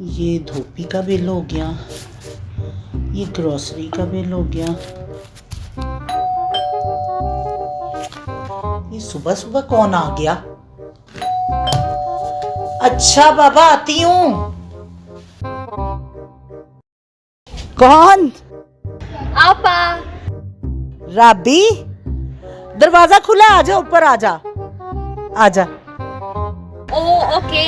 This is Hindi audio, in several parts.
ये धोबी का बिल हो गया, ये ग्रोसरी का बिल हो गया। ये सुबह सुबह कौन आ गया? अच्छा बाबा, आती हूँ। कौन? आपा। राबी, दरवाजा खुला, आजा ऊपर, आजा आजा। ओ ओके।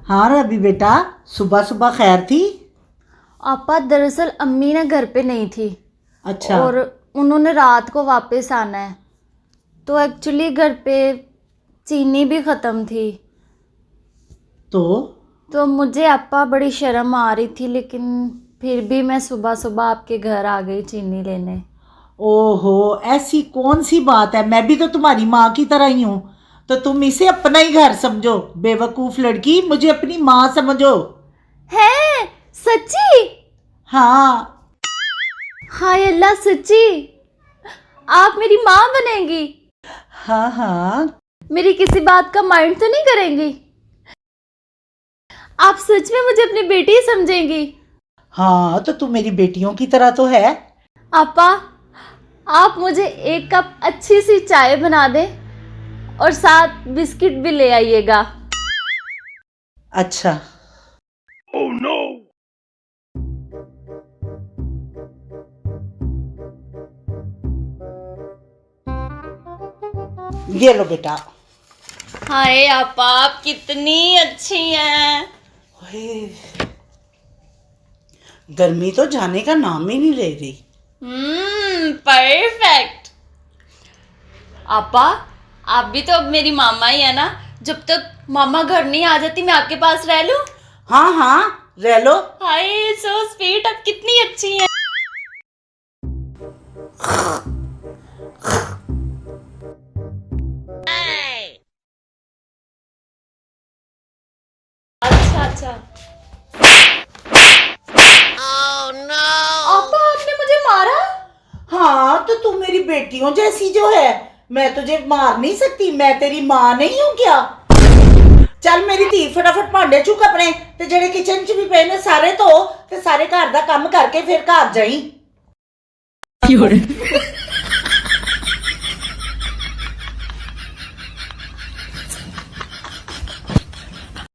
हाँ राबी बेटा, सुबह सुबह खैर थी? आपा दरअसल अम्मी ना घर पे नहीं थी। अच्छा। और उन्होंने रात को वापस आना है, तो एक्चुअली घर पे चीनी भी ख़त्म थी। तो मुझे आपा बड़ी शर्म आ रही थी, लेकिन फिर भी मैं सुबह सुबह आपके घर आ गई चीनी लेने। ओहो, ऐसी कौन सी बात है, मैं भी तो तुम्हारी माँ की तरह ही हूँ, तो तुम इसे अपना ही घर समझो। बेवकूफ लड़की, मुझे अपनी माँ समझो। है? सच्ची? हाँ। हाय अल्लाह, सच्ची आप मेरी माँ बनेंगी? हाँ हाँ। मेरी किसी बात का माइंड तो नहीं करेंगी? आप सच में मुझे अपनी बेटी समझेंगी? हाँ, तो तू मेरी बेटियों की तरह तो है। आपा, आप मुझे एक कप अच्छी सी चाय बना दें और साथ बिस्किट भी ले आइएगा। अच्छा। Oh no! ये लो बेटा। हाय आपा, आप कितनी अच्छी हैं। ओए, गर्मी तो जाने का नाम ही नहीं ले रही। परफेक्ट। आपा, आप भी तो अब मेरी मामा ही है ना? जब तक मामा घर नहीं आ जाती मैं आपके पास रह लूं? हाँ हाँ, रह लो। हाय सो स्वीट, आप कितनी अच्छी हैं। अच्छा अच्छा। आपा, आपने मुझे मारा? हाँ, तो तू मेरी बेटियों जैसी जो है, मैं तुझे मार नहीं सकती? मैं तेरी माँ नहीं हूँ क्या? चल मेरी धी, फटाफट भांडे चुक अपने, ते जेड़े किचन च भी पे ने सारे धो, ते सारे घर दा काम करके फिर घर जाई।